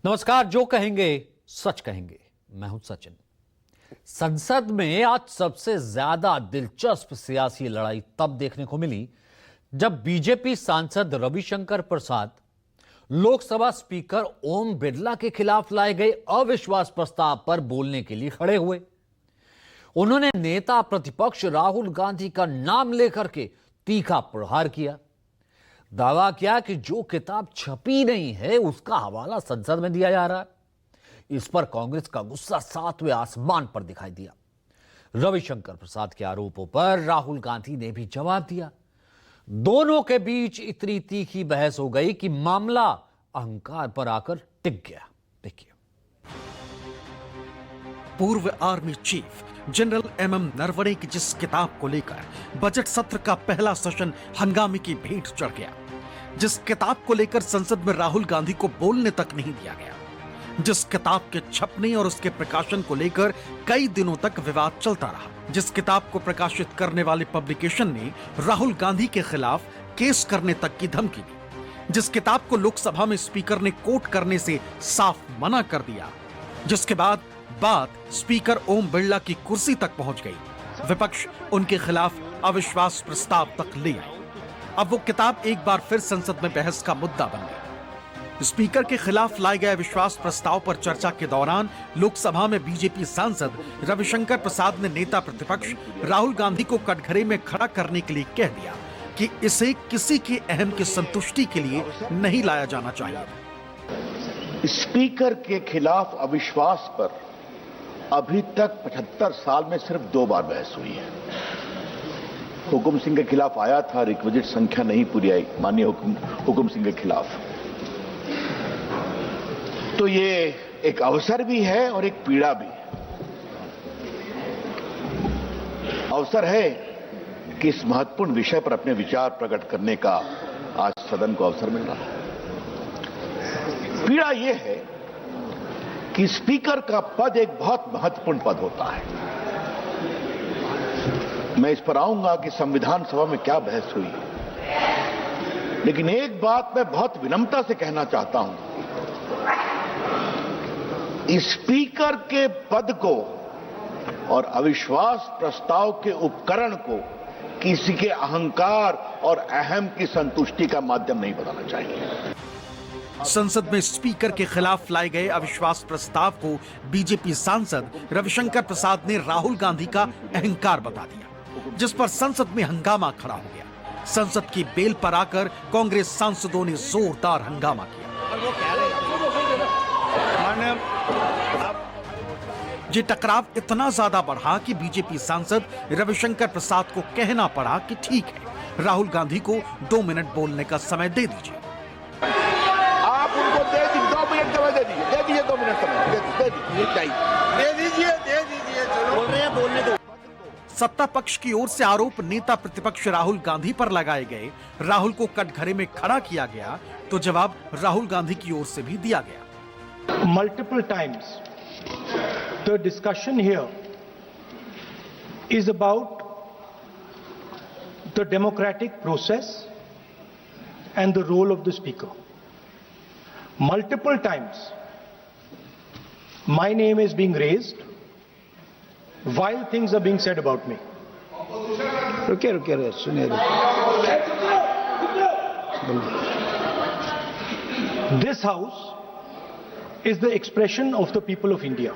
नमस्कार। जो कहेंगे सच कहेंगे। मैं हूं सचिन। संसद में आज सबसे ज्यादा दिलचस्प सियासी लड़ाई तब देखने को मिली जब बीजेपी सांसद रविशंकर प्रसाद लोकसभा स्पीकर ओम बिरला के खिलाफ लाए गए अविश्वास प्रस्ताव पर बोलने के लिए खड़े हुए। उन्होंने नेता प्रतिपक्ष राहुल गांधी का नाम लेकर के तीखा प्रहार किया। दावा किया कि जो किताब छपी नहीं है उसका हवाला संसद में दिया जा रहा है। इस पर कांग्रेस का गुस्सा सातवें आसमान पर दिखाई दिया। रविशंकर प्रसाद के आरोपों पर राहुल गांधी ने भी जवाब दिया। दोनों के बीच इतनी तीखी बहस हो गई कि मामला अहंकार पर आकर टिक गया। देखिए। पूर्व army chief general MM Naravane की जिस किताब को लेकर बजट सत्र का पहला सेशन हंगामे की भेंट चढ़ गया, जिस किताब को लेकर संसद में राहुल गांधी को बोलने तक नहीं दिया गया, जिस किताब के छपने और उसके प्रकाशन को लेकर कई दिनों तक विवाद चलता रहा, जिस किताब को प्रकाशित करने वाले पब्लिकेशन ने राहुल गांधी के खिलाफ केस करने तक की धमकी दी, जिस किताब को लोकसभा में स्पीकर ने कोट करने से साफ मना कर दिया, जिसके बाद बात स्पीकर ओम बिरला की कुर्सी तक पहुंच गई, विपक्ष उनके खिलाफ अविश्वास प्रस्ताव तक ले आई। अब वो किताब एक बार फिर संसद में बहस का मुद्दा बन गई। स्पीकर के खिलाफ लाए गए अविश्वास प्रस्ताव पर चर्चा के दौरान लोकसभा में बीजेपी सांसद रविशंकर प्रसाद ने नेता प्रतिपक्ष राहुल गांधी को कटघरे में खड़ा करने के लिए कह दिया कि इसे किसी के अहम की संतुष्टि के लिए नहीं लाया जाना चाहिए। स्पीकर के खिलाफ अविश्वास पर अभी तक 75 साल में सिर्फ 2 बार बहस हुई है। हुकुम सिंह के खिलाफ आया था, रिक्विजिट संख्या नहीं पूरी आई माननीय हुकुम सिंह के खिलाफ। तो ये एक अवसर भी है और एक पीड़ा भी है। अवसर है कि इस महत्वपूर्ण विषय पर अपने विचार प्रकट करने का आज सदन को अवसर मिल रहा है। पीड़ा यह है कि स्पीकर का पद एक बहुत महत्वपूर्ण पद होता है। मैं इस पर आऊंगा कि संविधान सभा में क्या बहस हुई, लेकिन एक बात मैं बहुत विनम्रता से कहना चाहता हूं। स्पीकर के पद को और अविश्वास प्रस्ताव के उपकरण को किसी के अहंकार और अहम की संतुष्टि का माध्यम नहीं बनाना चाहिए। संसद में स्पीकर के खिलाफ लाए गए अविश्वास प्रस्ताव को बीजेपी सांसद रविशंकर प्रसाद ने राहुल गांधी का अहंकार बता दिया, जिस पर संसद में हंगामा खड़ा हो गया। संसद की बेल पर आकर कांग्रेस सांसदों ने जोरदार हंगामा किया। ये टकराव इतना ज्यादा बढ़ा कि बीजेपी सांसद रविशंकर प्रसाद को कहना पड़ा कि ठीक है, राहुल गांधी को 2 मिनट बोलने का समय दे दीजिए। आप उनको दे दीजिए 2 मिनट समय दे दीजिए 2 मिनट समय दे दीजिए बोल रहे हैं, बोलने दो। सत्ता पक्ष की ओर से आरोप नेता प्रतिपक्ष राहुल गांधी पर लगाए गए, राहुल को कटघरे में खड़ा किया गया, तो जवाब राहुल गांधी की ओर से भी दिया गया। Multiple times the discussion here is about the democratic process and the role of the speaker. Multiple times my name is being raised while things are being said about me. रुकिए सुनिए। This house is the expression of the people of India.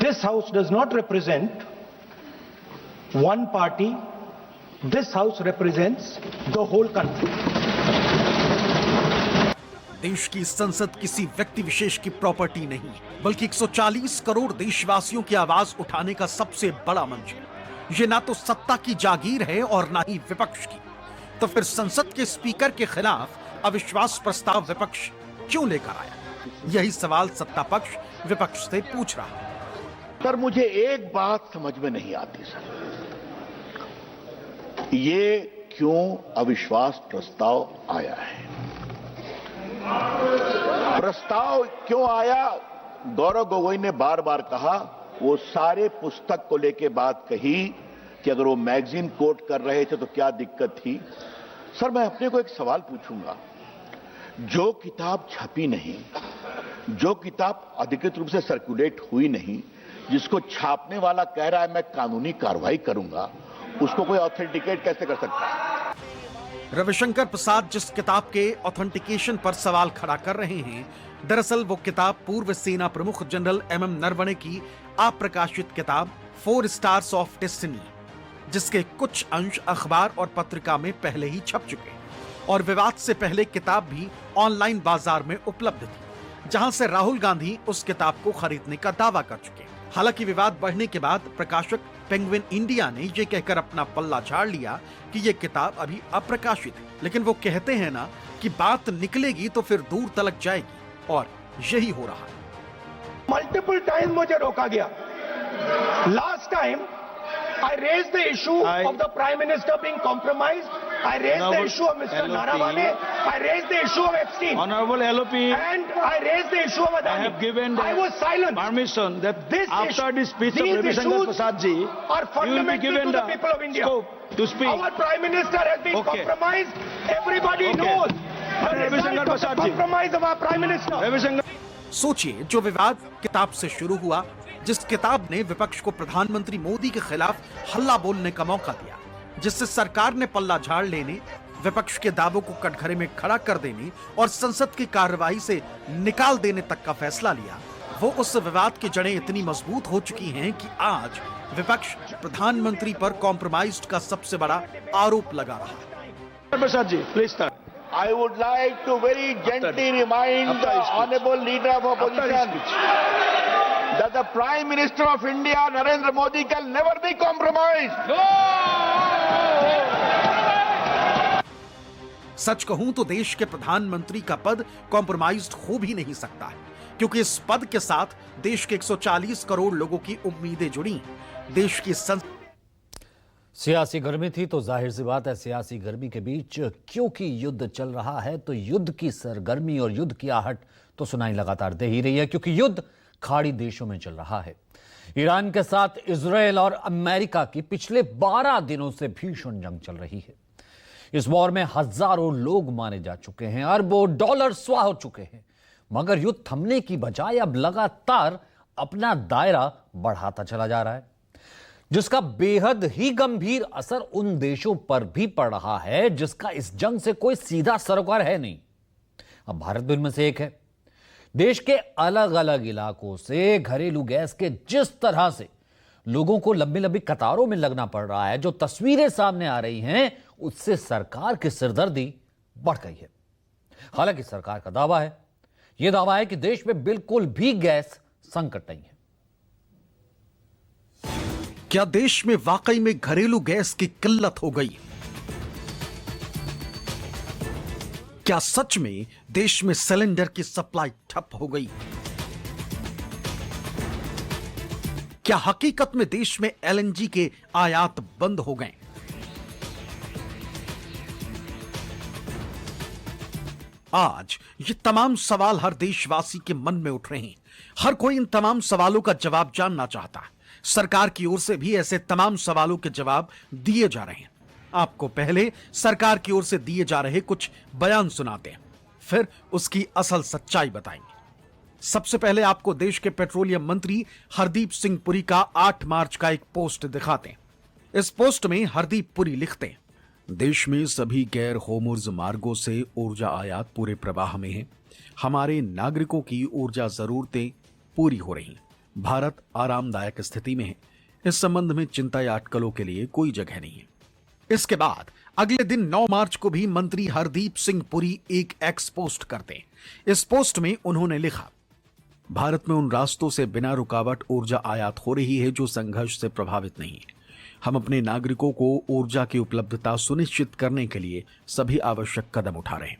This house does not represent one party. This house represents the whole country. देश की संसद किसी व्यक्ति विशेष की property नहीं, बल्कि 140 करोड़ देशवासियों की आवाज उठाने का सबसे बड़ा मंच है। ये ना तो सत्ता की जागीर है और ना ही विपक्ष की। तो फिर संसद के स्पीकर के खिलाफ अविश्वास प्रस्ताव विपक्ष क्यों लेकर आया? यही सवाल सत्ता पक्ष विपक्ष से पूछ रहा है। पर मुझे एक बात समझ में नहीं आती सर, ये क्यों अविश्वास प्रस्ताव आया है? प्रस्ताव क्यों आया? गौरव गोगोई ने बार बार कहा, वो सारे पुस्तक को लेके बात कही कि अगर वो मैगजीन कोट कर रहे थे तो क्या दिक्कत थी। सर मैं अपने को एक सवाल पूछूंगा, जो किताब छपी नहीं जो किताब अधिकृत रूप से सर्कुलेट हुई नहीं, जिसको छापने वाला कह रहा है मैं कानूनी कार्रवाई करूंगा, उसको कोई ऑथेंटिकेट कैसे कर सकता है? रविशंकर प्रसाद जिस किताब के ऑथेंटिकेशन पर सवाल खड़ा कर रहे हैं, दरअसल वो किताब पूर्व सेना प्रमुख जनरल एमएम नरवणे की अप्रकाशित किताब 4 स्टार्स ऑफ डेस्टिनी, जिसके कुछ अंश अखबार और पत्रिका में पहले ही छप चुके और विवाद से पहले किताब भी ऑनलाइन बाजार में उपलब्ध थी, जहां से राहुल गांधी उस किताब को खरीदने का दावा कर चुके। हालांकि विवाद बढ़ने के बाद प्रकाशक पेंगुइन इंडिया ने ये कहकर अपना पल्ला झाड़ लिया कि ये किताब अभी अप्रकाशित है, लेकिन वो कहते हैं ना कि बात निकलेगी तो फिर दूर तलक जाएगी, और यही हो रहा है। मल्टीपल टाइम मुझे रोका गया। Last time I raised the issue of the Prime Minister being compromised. I raised the issue of Mr. Narawane. I raised the issue of Epstein. Honorable LOP, And I raised the issue of Adani. I have given I was silent. permission that This after issue- the speech of these Ravi Shankar issues Prasad ji, are you will be fundamental given to the people of India. scope to speak. Our Prime Minister has been Okay. compromised. Everybody Okay. knows the Ravi result Shankar of the Prasad ji. compromise of our Prime Minister. Ravi Shankar सोचिए, जो विवाद किताब से शुरू हुआ, जिस किताब ने विपक्ष को प्रधानमंत्री मोदी के खिलाफ हल्ला बोलने का मौका दिया, जिससे सरकार ने पल्ला झाड़ लेने, विपक्ष के दावों को कटघरे में खड़ा कर देने और संसद की कार्रवाई से निकाल देने तक का फैसला लिया, वो उस विवाद की जड़ें इतनी मजबूत हो चुकी हैं कि आज विपक्ष प्रधानमंत्री पर कॉम्प्रोमाइज्ड का सबसे बड़ा आरोप लगा रहा है। Prasad ji, please start. I would like to very gently remind the honorable leader of opposition that the Prime Minister of India, Narendra Modi, can never be compromised. सच कहूं तो देश के प्रधानमंत्री का पद कॉम्प्रोमाइज्ड हो भी नहीं सकता है, क्योंकि इस पद के साथ देश के 140 करोड़ लोगों की उम्मीदें जुड़ी। देश की सियासी गर्मी थी तो जाहिर सी बात है, सियासी गर्मी के बीच क्योंकि युद्ध चल रहा है तो युद्ध की सरगर्मी और युद्ध की आहट तो सुनाई लगातार दे ही रही है, क्योंकि युद्ध खाड़ी देशों में चल रहा है। ईरान के साथ इजरायल और अमेरिका की पिछले 12 दिनों से भीषण जंग चल रही है। इस वॉर में हजारों लोग मारे जा चुके हैं, अरबों डॉलर स्वाह हो चुके हैं, मगर युद्ध थमने की बजाय अब लगातार अपना दायरा बढ़ाता चला जा रहा है, जिसका बेहद ही गंभीर असर उन देशों पर भी पड़ रहा है जिसका इस जंग से कोई सीधा सरोकार है नहीं। अब भारत भी उनमें से एक है। देश के अलग अलग इलाकों से घरेलू गैस के जिस तरह से लोगों को लंबी लंबी कतारों में लगना पड़ रहा है, जो तस्वीरें सामने आ रही हैं, उससे सरकार की सिरदर्दी बढ़ गई है। हालांकि सरकार का दावा है, यह दावा है कि देश में बिल्कुल भी गैस संकट नहीं है। क्या देश में वाकई में घरेलू गैस की किल्लत हो गई? क्या सच में देश में सिलेंडर की सप्लाई ठप हो गई? क्या हकीकत में देश में एलएनजी के आयात बंद हो गए? आज ये तमाम सवाल हर देशवासी के मन में उठ रहे हैं। हर कोई इन तमाम सवालों का जवाब जानना चाहता है। सरकार की ओर से भी ऐसे तमाम सवालों के जवाब दिए जा रहे हैं। आपको पहले सरकार की ओर से दिए जा रहे कुछ बयान सुनाते हैं, फिर उसकी असल सच्चाई बताएंगे। सबसे पहले आपको देश के पेट्रोलियम मंत्री हरदीप सिंह पुरी का 8 मार्च का एक पोस्ट दिखाते हैं। इस पोस्ट में हरदीप पुरी लिखते हैं, देश में सभी गैर होर्मुज़ मार्गों से ऊर्जा आयात पूरे प्रवाह में है। हमारे नागरिकों की ऊर्जा जरूरतें पूरी हो रही हैं। भारत आरामदायक स्थिति में है। इस संबंध में चिंता या अटकलों के लिए कोई जगह नहीं है। इसके बाद अगले दिन 9 मार्च को भी मंत्री हरदीप सिंह पुरी एक एक्स पोस्ट करते हैं। इस पोस्ट में उन्होंने लिखा, भारत में उन रास्तों से बिना रुकावट ऊर्जा आयात हो रही है जो संघर्ष से प्रभावित नहीं है। हम अपने नागरिकों को ऊर्जा की उपलब्धता सुनिश्चित करने के लिए सभी आवश्यक कदम उठा रहे हैं।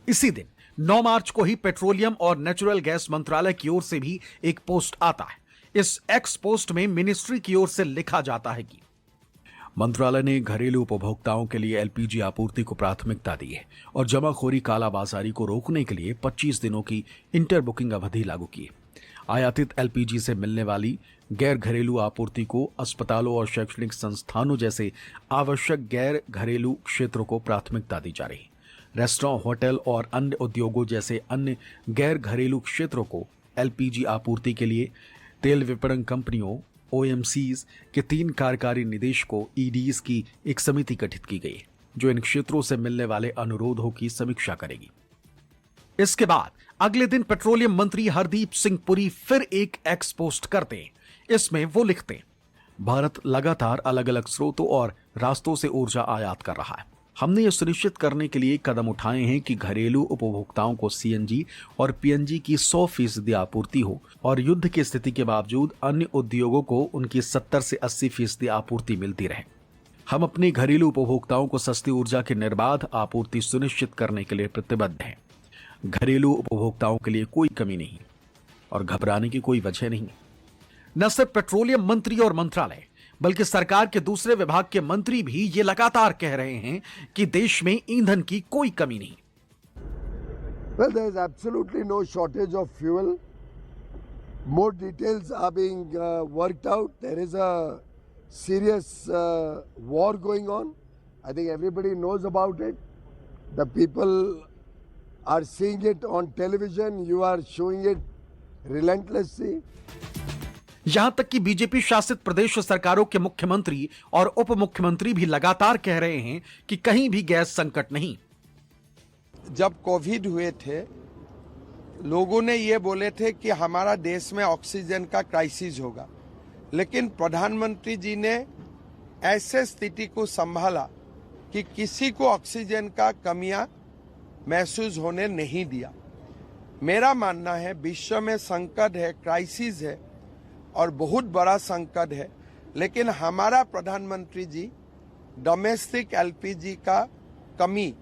इसी दिन 9 मार्च को ही पेट्रोलियम और नेचुरल गैस मंत्रालय की ओर से भी एक पोस्ट आता है। इस एक्स पोस्ट में मिनिस्ट्री की ओर से लिखा जाता है कि मंत्रालय ने घरेलू उपभोक्ताओं के लिए एलपीजी आपूर्ति को प्राथमिकता दी है और जमाखोरी कालाबाजारी को रोकने के लिए 25 दिनों की इंटर बुकिंग अवधि लागू की है। आयातित एलपीजी से मिलने वाली गैर घरेलू आपूर्ति को अस्पतालों और शैक्षणिक संस्थानों जैसे आवश्यक गैर घरेलू क्षेत्रों को प्राथमिकता दी जा रही है। रेस्टोरेंट, होटल और अन्य उद्योगों जैसे अन्य गैर घरेलू क्षेत्रों को एलपीजी आपूर्ति के लिए तेल विपणन कंपनियों ओएमसीज के 3 कार्यकारी निदेशकों ईडीज की एक समिति गठित की गई, जो इन क्षेत्रों से मिलने वाले अनुरोधों की समीक्षा करेगी। इसके बाद अगले दिन पेट्रोलियम मंत्री हरदीप सिंह पुरी फिर एक एक्स पोस्ट करते हैं। इसमें वो लिखते, भारत लगातार अलग अलग स्रोतों और रास्तों से ऊर्जा आयात कर रहा है। हमने ये सुनिश्चित करने के लिए कदम उठाए हैं कि घरेलू उपभोक्ताओं को सीएनजी और पीएनजी की 100% आपूर्ति हो और युद्ध की स्थिति के बावजूद अन्य उद्योगों को उनकी 70 से 80% आपूर्ति मिलती रहे। हम अपने घरेलू उपभोक्ताओं को सस्ती ऊर्जा की निर्बाध आपूर्ति सुनिश्चित करने के लिए प्रतिबद्ध हैं। घरेलू उपभोक्ताओं के लिए कोई कमी नहीं और घबराने की कोई वजह नहीं। न सिर्फ पेट्रोलियम मंत्री और मंत्रालय बल्कि सरकार के दूसरे विभाग के मंत्री भी ये लगातार कह रहे हैं कि देश में ईंधन की कोई कमी नहीं। Well, there is absolutely no shortage of fuel. More details are being worked out. There is a serious war going on. I think everybody knows about it. The people are seeing it on television. You are showing it relentlessly. यहां तक कि BJP शासित प्रदेश सरकारों के मुख्यमंत्री और उप मुख्यमंत्री भी लगातार कह रहे हैं कि कहीं भी गैस संकट नहीं। जब कोविड हुए थे, लोगों ने ये बोले थे कि हमारा देश में ऑक्सीजन का क्राइसिस होगा, लेकिन प्रधानमंत्री जी ने ऐसे स्थिति को संभाला कि किसी को ऑक्सीजन का कमियां महसूस होने नहीं दिया। मेरा मानना है विश्व में संकट है, क्राइसिस है और बहुत बड़ा संकट है, लेकिन हमारा प्रधानमंत्री जी डोमेस्टिक एलपीजी का कमी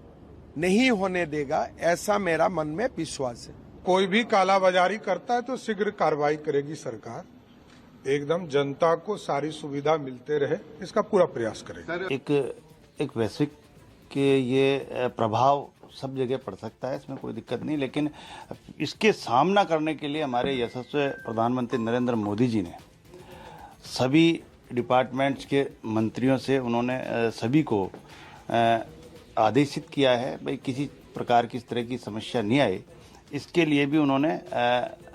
नहीं होने देगा, ऐसा मेरा मन में विश्वास है। कोई भी कालाबाजारी करता है तो शीघ्र कार्रवाई करेगी सरकार। एकदम जनता को सारी सुविधा मिलते रहे, इसका पूरा प्रयास करेगी। एक वैश्विक के ये प्रभाव सब जगह पड़ सकता है, इसमें कोई दिक्कत नहीं, लेकिन इसके सामना करने के लिए हमारे यशस्वी प्रधानमंत्री नरेंद्र मोदी जी ने सभी डिपार्टमेंट्स के मंत्रियों से उन्होंने सभी को आदेशित किया है भाई किसी प्रकार की इस तरह की समस्या नहीं आए। इसके लिए भी उन्होंने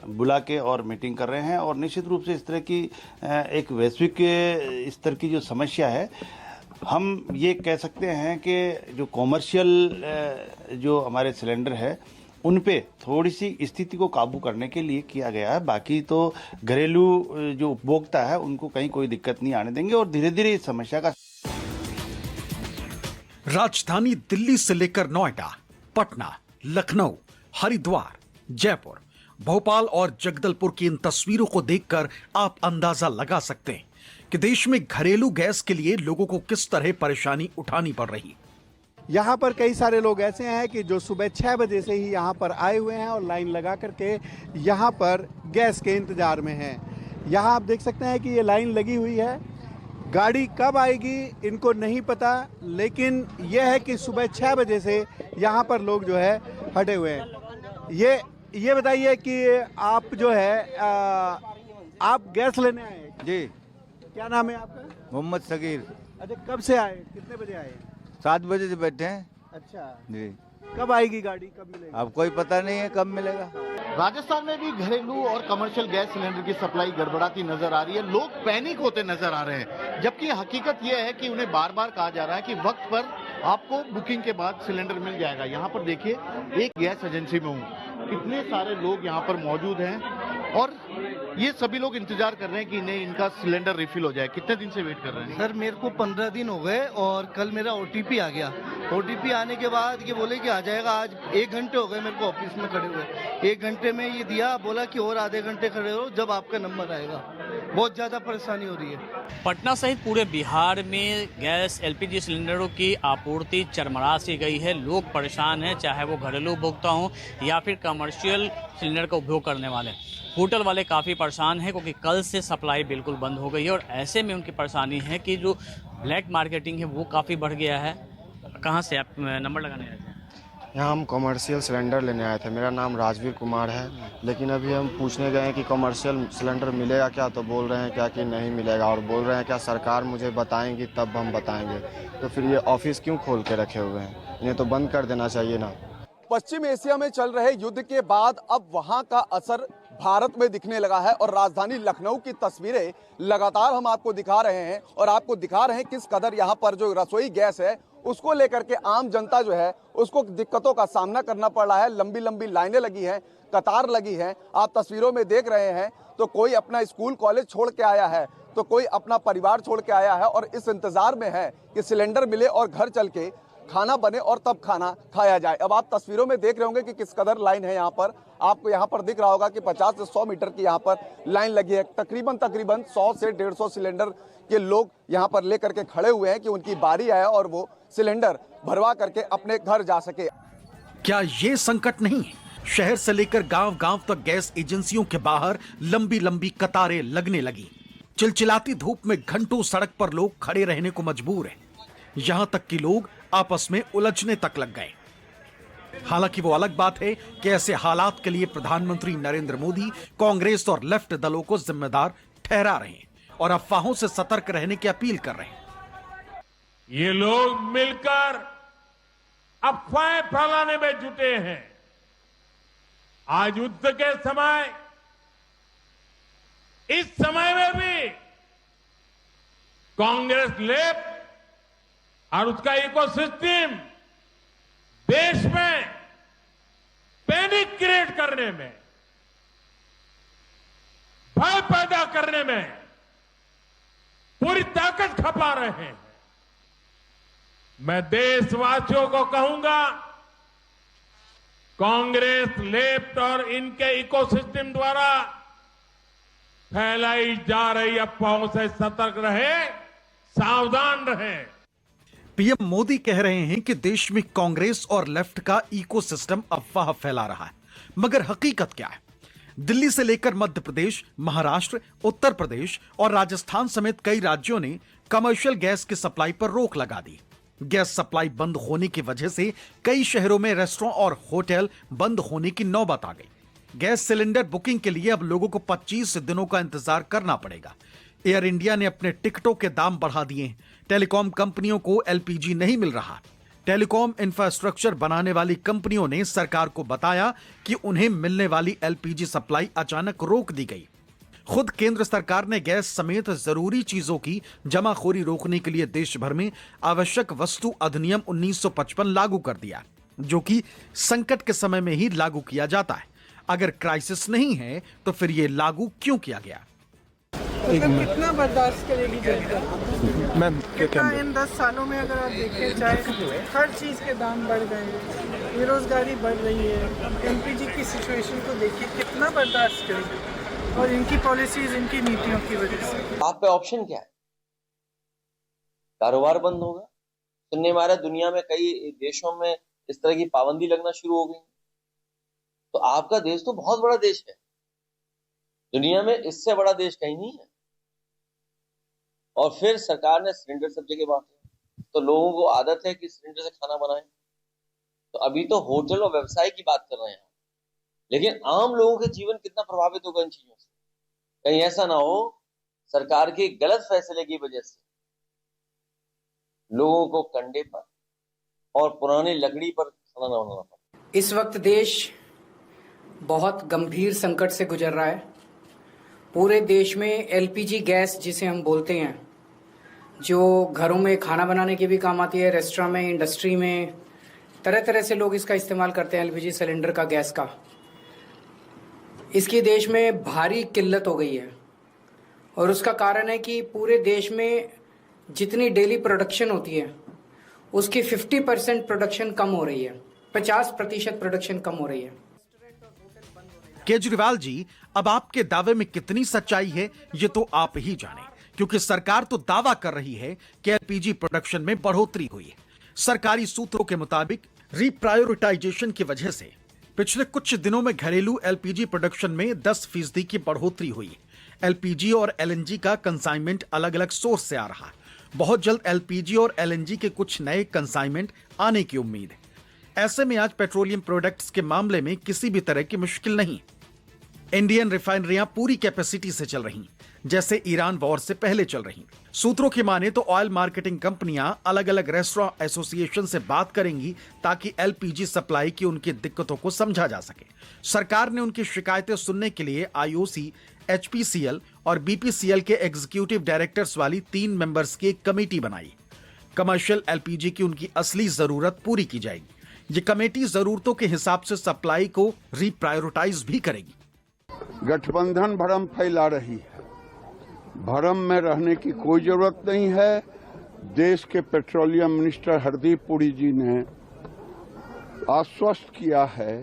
बुला के और मीटिंग कर रहे हैं और निश्चित रूप से इस तरह की एक वैश्विक स्तर की जो समस्या है, हम ये कह सकते हैं कि जो कॉमर्शियल जो हमारे सिलेंडर है उन पे थोड़ी सी स्थिति को काबू करने के लिए किया गया है। बाकी तो घरेलू जो उपभोक्ता है उनको कहीं कोई दिक्कत नहीं आने देंगे और धीरे धीरे इस समस्या का। राजधानी दिल्ली से लेकर नोएडा, पटना, लखनऊ, हरिद्वार, जयपुर, भोपाल और जगदलपुर की इन तस्वीरों को देखकर आप अंदाजा लगा सकते हैं कि देश में घरेलू गैस के लिए लोगों को किस तरह परेशानी उठानी पड़ रही। यहाँ पर कई सारे लोग ऐसे हैं कि जो सुबह 6 बजे से ही यहाँ पर आए हुए हैं और लाइन लगा करके यहाँ पर गैस के इंतजार में हैं। यहाँ आप देख सकते हैं कि ये लाइन लगी हुई है, गाड़ी कब आएगी इनको नहीं पता, लेकिन यह है कि सुबह 6 बजे से यहाँ पर लोग जो है हटे हुए हैं। ये बताइए कि आप जो है आप गैस लेने आए? जी। क्या नाम है आपका? मोहम्मद सगीर। अच्छा, कब से आए, कितने बजे आए? 7 बजे से बैठे हैं। अच्छा जी। कब आएगी गाड़ी, कब मिलेगी? अब कोई पता नहीं है कब मिलेगा। राजस्थान में भी घरेलू और कमर्शियल गैस सिलेंडर की सप्लाई गड़बड़ाती नजर आ रही है। लोग पैनिक होते नजर आ रहे हैं, जबकि हकीकत यह है कि उन्हें बार बार कहा जा रहा है कि वक्त पर आपको बुकिंग के बाद सिलेंडर मिल जाएगा। यहाँ पर देखिए, एक गैस एजेंसी में हूँ, कितने सारे लोग यहाँ पर मौजूद हैं और ये सभी लोग इंतजार कर रहे हैं कि इन्हें इनका सिलेंडर रिफिल हो जाए। कितने दिन से वेट कर रहे हैं? सर मेरे को 15 दिन हो गए और कल मेरा ओटीपी आ गया। ओटीपी आने के बाद ये बोले कि आ जाएगा। आज 1 घंटे हो गए मेरे को ऑफिस में खड़े हुए। 1 घंटे में ये दिया, बोला कि और आधे घंटे खड़े हो जब आपका नंबर आएगा। बहुत ज़्यादा परेशानी हो रही है। पटना सहित पूरे बिहार में गैस एलपीजी सिलेंडरों की आपूर्ति चरमरा सी गई है। लोग परेशान हैं, चाहे वो घरेलू उपभोक्ता हों या फिर कमर्शियल सिलेंडर का उपभोग करने वाले। होटल वाले काफ़ी परेशान हैं क्योंकि कल से सप्लाई बिल्कुल बंद हो गई है और ऐसे में उनकी परेशानी है कि जो ब्लैक मार्केटिंग है वो काफ़ी बढ़ गया है। कहाँ से आप नंबर लगाने आए थे? यहाँ हम कॉमर्शियल सिलेंडर लेने आए थे। मेरा नाम राजवीर कुमार है, लेकिन अभी हम पूछने गए कि कॉमर्शियल सिलेंडर मिलेगा क्या, तो बोल रहे हैं क्या कि नहीं मिलेगा, और बोल रहे हैं क्या सरकार मुझे बताएंगी तब हम बताएंगे। तो फिर ये ऑफिस क्यों खोल के रखे हुए हैं? इन्हें तो बंद कर देना चाहिए ना। पश्चिम एशिया में चल रहे युद्ध के बाद अब वहां का असर भारत में दिखने लगा है और राजधानी लखनऊ की तस्वीरें लगातार हम आपको दिखा रहे हैं और आपको दिखा रहे हैं किस कदर यहां पर जो रसोई गैस है उसको लेकर के आम जनता जो है उसको दिक्कतों का सामना करना पड़ रहा है। लंबी लंबी लाइनें लगी हैं, कतार लगी है। आप तस्वीरों में देख रहे हैं तो कोई अपना स्कूल कॉलेज छोड़ के आया है, तो कोई अपना परिवार छोड़ के आया है और इस इंतजार में है कि सिलेंडर मिले और घर चल के खाना बने और तब खाना खाया जाए। अब आप तस्वीरों में देख रहे होंगे कि किस कदर लाइन है। यहाँ पर आपको यहाँ पर दिख रहा होगा कि 50 से 100 मीटर की यहाँ पर लाइन लगी है। तकरीबन 100 से 150 सिलेंडर के लोग यहाँ पर लेकर के खड़े हुए हैं कि उनकी बारी आए और वो सिलेंडर भरवा करके अपने घर जा सके। क्या ये संकट नहीं है? शहर से लेकर गांव-गांव तक गैस एजेंसियों के बाहर लंबी लंबी कतारें लगने लगी। चिलचिलाती धूप में घंटों सड़क पर लोग खड़े रहने को मजबूर हैं। यहां तक कि लोग आपस में उलझने तक लग गए। हालांकि वो अलग बात है कि ऐसे हालात के लिए प्रधानमंत्री नरेंद्र मोदी कांग्रेस और लेफ्ट दलों को जिम्मेदार ठहरा रहे हैं और अफवाहों से सतर्क रहने की अपील कर रहे हैं। ये लोग मिलकर अफवाहें फैलाने में जुटे हैं। आज युद्ध के समय, इस समय में भी कांग्रेस लेफ्ट और उसका इकोसिस्टम देश में पैनिक क्रिएट करने में, भय पैदा करने में पूरी ताकत खपा रहे हैं। मैं देशवासियों को कहूंगा, कांग्रेस लेफ्ट और इनके इकोसिस्टम द्वारा फैलाई जा रही अफवाहों से सतर्क रहे, सावधान रहे। पीएम मोदी कह रहे हैं कि देश में कांग्रेस और लेफ्ट का इकोसिस्टम अफवाह फैला रहा है, मगर हकीकत क्या है? दिल्ली से लेकर मध्य प्रदेश, महाराष्ट्र, उत्तर प्रदेश और राजस्थान समेत कई राज्यों ने कमर्शियल गैस की सप्लाई पर रोक लगा दी। गैस सप्लाई बंद होने की वजह से कई शहरों में रेस्टोरेंट और होटल बंद होने की नौबत आ गई। गैस सिलेंडर बुकिंग के लिए अब लोगों को 25 दिनों का इंतजार करना पड़ेगा। एयर इंडिया ने अपने टिकटों के दाम बढ़ा दिए। टेलीकॉम कंपनियों को एलपीजी नहीं मिल रहा। टेलीकॉम इंफ्रास्ट्रक्चर बनाने वाली कंपनियों ने सरकार को बताया कि उन्हें मिलने वाली एलपीजी सप्लाई अचानक रोक दी गई। खुद केंद्र सरकार ने गैस समेत जरूरी चीजों की जमाखोरी रोकने के लिए देश भर में आवश्यक वस्तु अधिनियम 1955 लागू कर दिया, जो कि संकट के समय में ही लागू किया जाता है। अगर क्राइसिस नहीं है तो फिर ये लागू क्यों किया गया? कितना बर्दाश्त करेगी जनता? मैम कितना इन 10 सालों में अगर आप देखें, चाहे हर चीज़ के दाम बढ़ गए, बेरोजगारी बढ़ रही है, एलपीजी की सिचुएशन को देखिए, कितना बर्दाश्त करेगी? और इनकी पॉलिसीज, इनकी नीतियों की वजह से आप पे ऑप्शन क्या है? कारोबार बंद होगा। सुनने में आ रहा है दुनिया में कई देशों में इस तरह की पाबंदी लगना शुरू हो गई। तो आपका देश तो बहुत बड़ा देश है, दुनिया में इससे बड़ा देश कहीं नहीं है। और फिर सरकार ने सिलेंडर सब जगह बांटे, तो लोगों को आदत है कि सिलेंडर से खाना बनाएं। तो अभी तो होटल और व्यवसाय की बात कर रहे हैं, लेकिन आम लोगों के जीवन कितना प्रभावित होगा इन चीजों से? कहीं ऐसा ना हो सरकार के गलत फैसले की वजह से लोगों को कंडे पर और पुरानी लकड़ी पर खाना न बनाना पड़े। इस वक्त देश बहुत गंभीर संकट से गुजर रहा है। पूरे देश में एलपीजी गैस जिसे हम बोलते हैं, जो घरों में खाना बनाने के भी काम आती है, रेस्टोरेंट में, इंडस्ट्री में, तरह तरह से लोग इसका इस्तेमाल करते हैं, एलपीजी सिलेंडर का, गैस का। इसकी देश में भारी किल्लत हो गई है और उसका कारण है कि पूरे देश में जितनी डेली प्रोडक्शन होती है उसकी 50% प्रोडक्शन कम हो रही है, 50% प्रोडक्शन कम हो रही है। केजरीवाल जी, अब आपके दावे में कितनी सच्चाई है ये तो आप ही जाने, क्योंकि सरकार तो दावा कर रही है कि एलपीजी प्रोडक्शन में बढ़ोतरी हुई है। सरकारी सूत्रों के मुताबिक रिप्रायोरिटाइजेशन की वजह से पिछले कुछ दिनों में घरेलू एलपीजी प्रोडक्शन में 10% की बढ़ोतरी हुई। एलपीजी और एलएनजी का कंसाइनमेंट अलग अलग सोर्स से आ रहा है। बहुत जल्द एलपीजी और एलएनजी के कुछ नए कंसाइनमेंट आने की उम्मीद है। ऐसे में आज पेट्रोलियम प्रोडक्ट्स के मामले में किसी भी तरह की मुश्किल नहीं। इंडियन रिफाइनरियां पूरी कैपेसिटी से चल रही, जैसे ईरान वॉर से पहले चल रही। सूत्रों की माने तो ऑयल मार्केटिंग कंपनियां अलग अलग रेस्टोरेंट एसोसिएशन से बात करेंगी ताकि एलपीजी सप्लाई की उनकी दिक्कतों को समझा जा सके। सरकार ने उनकी शिकायतें सुनने के लिए आईओसी, एचपीसीएल और बीपीसीएल के एग्जीक्यूटिव डायरेक्टर्स वाली 3 मेंबर्स की एक कमेटी बनाई। कमर्शियल एलपीजी की उनकी असली जरूरत पूरी की जाएगी। ये कमेटी जरूरतों के हिसाब से सप्लाई को रिप्रायोरिटाइज भी करेगी। गठबंधन भ्रम फैला रही है। भ्रम में रहने की कोई जरूरत नहीं है। देश के पेट्रोलियम मिनिस्टर हरदीप पुरी जी ने आश्वस्त किया है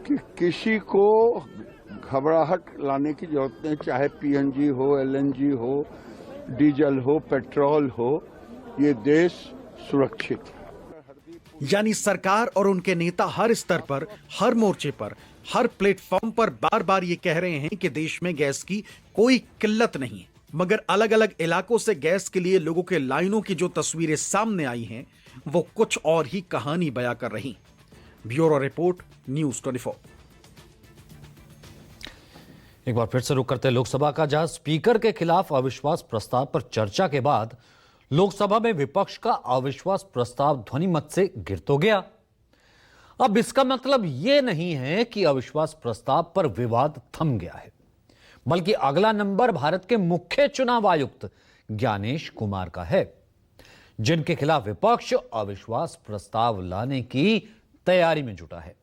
कि किसी को घबराहट लाने की जरूरत नहीं, चाहे पीएनजी हो, एलएनजी हो, डीजल हो, पेट्रोल हो, ये देश सुरक्षित है। यानी सरकार और उनके नेता हर स्तर पर, हर मोर्चे पर, हर प्लेटफॉर्म पर बार बार ये कह रहे हैं कि देश में गैस की कोई किल्लत नहीं है। मगर अलग अलग इलाकों से गैस के लिए लोगों के लाइनों की जो तस्वीरें सामने आई हैं, वो कुछ और ही कहानी बयां कर रही। Bureau report, news 24। एक बार फिर से रुक करते लोकसभा का, जहां स्पीकर के खिलाफ अविश्वास प्रस्ताव पर चर्चा के बाद लोकसभा में विपक्ष का अविश्वास प्रस्ताव ध्वनिमत से गिर तो गया। अब इसका मतलब यह नहीं है कि अविश्वास प्रस्ताव पर विवाद थम गया है, बल्कि अगला नंबर भारत के मुख्य चुनाव आयुक्त ज्ञानेश कुमार का है, जिनके खिलाफ विपक्ष अविश्वास प्रस्ताव लाने की तैयारी में जुटा है।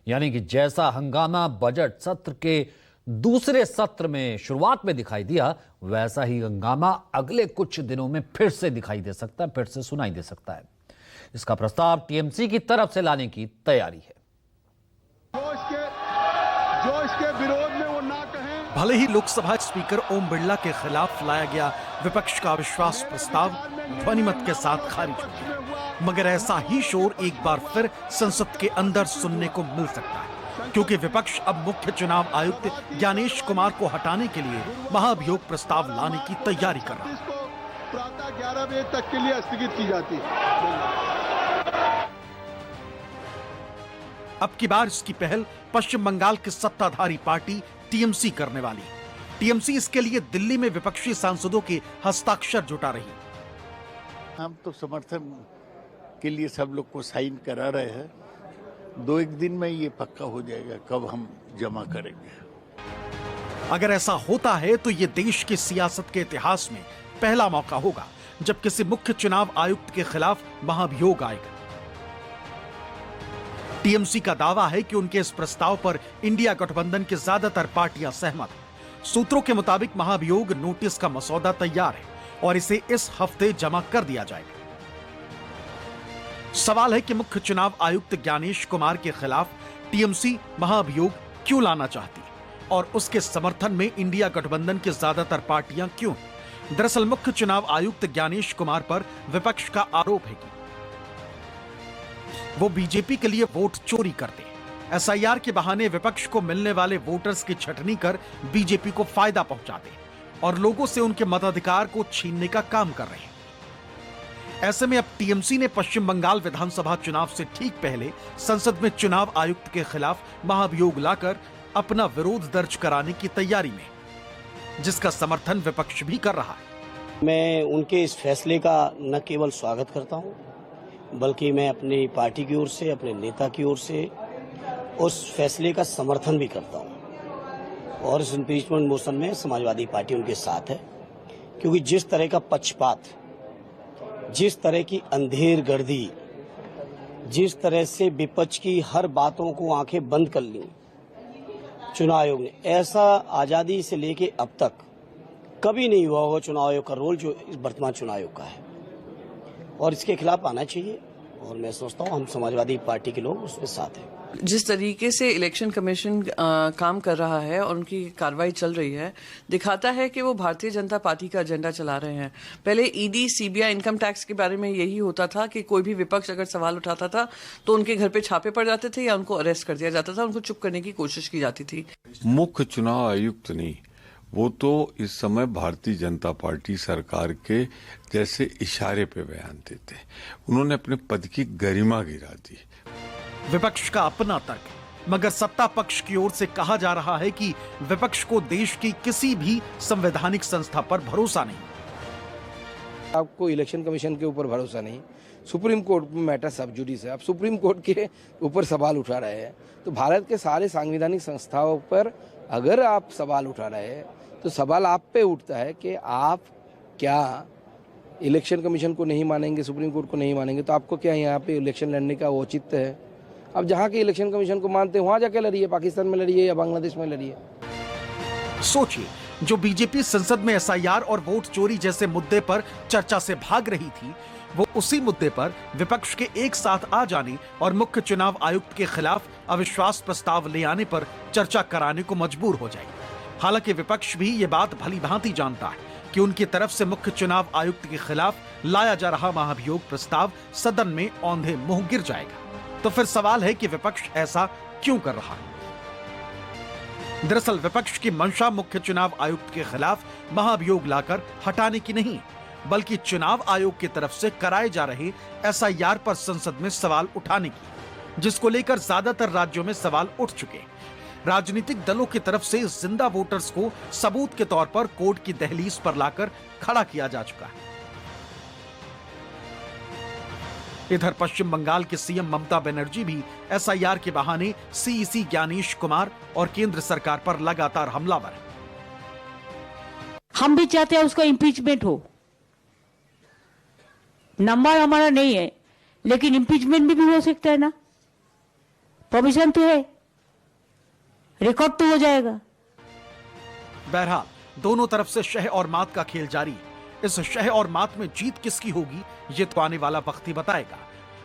यानी कि जैसा हंगामा बजट सत्र के दूसरे सत्र में शुरुआत में दिखाई दिया, वैसा ही हंगामा अगले कुछ दिनों में फिर से दिखाई दे सकता है, फिर से सुनाई दे सकता है। इसका प्रस्ताव टीएमसी की तरफ से लाने की तैयारी है। जो इसके विरोध में वो ना कहें। भले ही लोकसभा स्पीकर ओम बिरला के खिलाफ लाया गया विपक्ष का अविश्वास प्रस्ताव ध्वनिमत के साथ खारिज हो गया, मगर ऐसा ही शोर एक बार फिर संसद के अंदर सुनने को मिल सकता है, क्योंकि विपक्ष अब मुख्य चुनाव आयुक्त ज्ञानेश कुमार को हटाने के लिए महाभियोग प्रस्ताव लाने की तैयारी कर रहा है। प्रातः 11 बजे तक के लिए स्थगित की जाती है। अब की बार इसकी पहल पश्चिम बंगाल की सत्ताधारी पार्टी टीएमसी करने वाली। टीएमसी इसके लिए दिल्ली में विपक्षी सांसदों के हस्ताक्षर जुटा रही। हम तो समर्थन के लिए सब लोग को साइन करा रहे हैं। 2-1 दिन में ये पक्का हो जाएगा कब हम जमा करेंगे। अगर ऐसा होता है तो ये देश की सियासत के इतिहास में पहला मौका होगा जब किसी मुख्य चुनाव आयुक्त के खिलाफ महाभियोग आएगा। टीएमसी का दावा है कि उनके इस प्रस्ताव पर इंडिया गठबंधन की ज्यादातर पार्टियां सहमत हैं। सूत्रों के मुताबिक महाभियोग नोटिस का मसौदा तैयार है और इसे इस हफ्ते जमा कर दिया जाएगा। सवाल है कि मुख्य चुनाव आयुक्त ज्ञानेश कुमार के खिलाफ टीएमसी महाभियोग क्यों लाना चाहती है और उसके समर्थन में इंडिया गठबंधन की ज्यादातर पार्टियां क्यों? दरअसल मुख्य चुनाव आयुक्त ज्ञानेश कुमार पर विपक्ष का आरोप है कि वो बीजेपी के लिए वोट चोरी करते हैं। एसआईआर के बहाने विपक्ष को मिलने वाले वोटर्स की छटनी कर बीजेपी को फायदा पहुंचाते हैं और लोगों से उनके मताधिकार को छीनने का काम कर रहे हैं। ऐसे में अब टीएमसी ने पश्चिम बंगाल विधानसभा चुनाव से ठीक पहले संसद में चुनाव आयुक्त के खिलाफ महाभियोग लाकर अपना विरोध दर्ज कराने की तैयारी में, जिसका समर्थन विपक्ष भी कर रहा है। मैं उनके इस फैसले का न केवल स्वागत करता हूं, बल्कि मैं अपनी पार्टी की ओर से, अपने नेता की ओर से उस फैसले का समर्थन भी करता हूं। और इस इम्पीचमेंट मोशन में समाजवादी पार्टी उनके साथ है, क्योंकि जिस तरह का पक्षपात, जिस तरह की अंधेरगर्दी, जिस तरह से विपक्ष की हर बातों को आंखें बंद कर ली चुनाव आयोग ने, ऐसा आजादी से लेके अब तक कभी नहीं हुआ होगा चुनाव आयोग का रोल जो इस वर्तमान चुनाव आयोग का है, और इसके खिलाफ आना चाहिए। और मैं सोचता हूँ हम समाजवादी पार्टी के लोग उसमें साथ हैं। जिस तरीके से इलेक्शन कमीशन काम कर रहा है और उनकी कार्रवाई चल रही है, दिखाता है कि वो भारतीय जनता पार्टी का एजेंडा चला रहे हैं। पहले ईडी, सीबीआई, इनकम टैक्स के बारे में यही होता था कि कोई भी विपक्ष अगर सवाल उठाता था तो उनके घर पे छापे पड़ जाते थे या उनको अरेस्ट कर दिया जाता था, उनको चुप करने की कोशिश की जाती थी। मुख्य चुनाव आयुक्त नहीं, वो तो इस समय भारतीय जनता पार्टी सरकार के जैसे इशारे पे बयान देते हैं। उन्होंने अपने पद की गरिमा गिरा दी। विपक्ष का अपना तर्क, मगर सत्ता पक्ष की ओर से कहा जा रहा है कि विपक्ष को देश की किसी भी संवैधानिक संस्था पर भरोसा नहीं। आपको इलेक्शन कमीशन के ऊपर भरोसा नहीं, सुप्रीम कोर्ट में मैटर सब जुडिस है, आप सुप्रीम कोर्ट के ऊपर सवाल उठा रहे हैं। तो भारत के सारे सांविधानिक संस्थाओं पर अगर आप सवाल उठा रहे हैं तो सवाल आप पे उठता है कि आप क्या इलेक्शन कमीशन को नहीं मानेंगे, सुप्रीम कोर्ट को नहीं मानेंगे, तो आपको क्या यहाँ पे इलेक्शन लड़ने का औचित्य है? अब जहाँ के इलेक्शन कमीशन को मानते हैं वहाँ जाके लड़िए, पाकिस्तान में लड़िए या बांग्लादेश में लड़िए। सोचिए, जो बीजेपी संसद में एसआईआर और वोट चोरी जैसे मुद्दे पर चर्चा से भाग रही थी, वो उसी मुद्दे पर विपक्ष के एक साथ आ जाने और मुख्य चुनाव आयुक्त के खिलाफ अविश्वास प्रस्ताव ले आने पर चर्चा कराने को मजबूर हो जाएगी। हालांकि विपक्ष भी ये बात भली भांति जानता है कि उनकी तरफ से मुख्य चुनाव आयुक्त के खिलाफ लाया जा रहा महाभियोग प्रस्ताव सदन में औंधे मुंह गिर जाएगा। तो फिर सवाल है कि विपक्ष ऐसा क्यों कर रहा है? दरअसल विपक्ष की मंशा मुख्य चुनाव आयुक्त के खिलाफ महाभियोग लाकर हटाने की नहीं, बल्कि चुनाव आयोग की तरफ से कराए जा रहे एसआईआर पर संसद में सवाल उठाने की, जिसको लेकर ज्यादातर राज्यों में सवाल उठ चुके हैं। राजनीतिक दलों की तरफ से जिंदा वोटर्स को सबूत के तौर पर कोर्ट की दहलीज पर लाकर खड़ा किया जा चुका है। इधर पश्चिम बंगाल के सीएम ममता बनर्जी भी एसआईआर के बहाने सीईसी ज्ञानेश कुमार और केंद्र सरकार पर लगातार हमलावर है। हम भी चाहते हैं उसका इम्पीचमेंट हो, नंबर हमारा नहीं है लेकिन इम्पीचमेंट भी हो सकता है ना, परमिशन तो है, रिकॉर्ड तो हो जाएगा। बहरहाल दोनों तरफ से शह और मात का खेल जारी है। इस शह और मात में जीत किसकी होगी ये तो आने वाला वक्त ही बताएगा,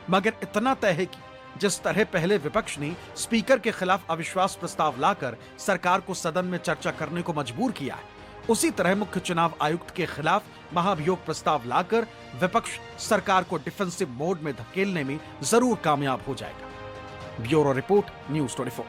मगर इतना तय है कि जिस तरह पहले विपक्ष ने स्पीकर के खिलाफ अविश्वास प्रस्ताव लाकर सरकार को सदन में चर्चा करने को मजबूर किया है, उसी तरह मुख्य चुनाव आयुक्त के खिलाफ महाभियोग प्रस्ताव लाकर विपक्ष सरकार को डिफेंसिव मोड में धकेलने में जरूर कामयाब हो जाएगा। Bureau report, news 24।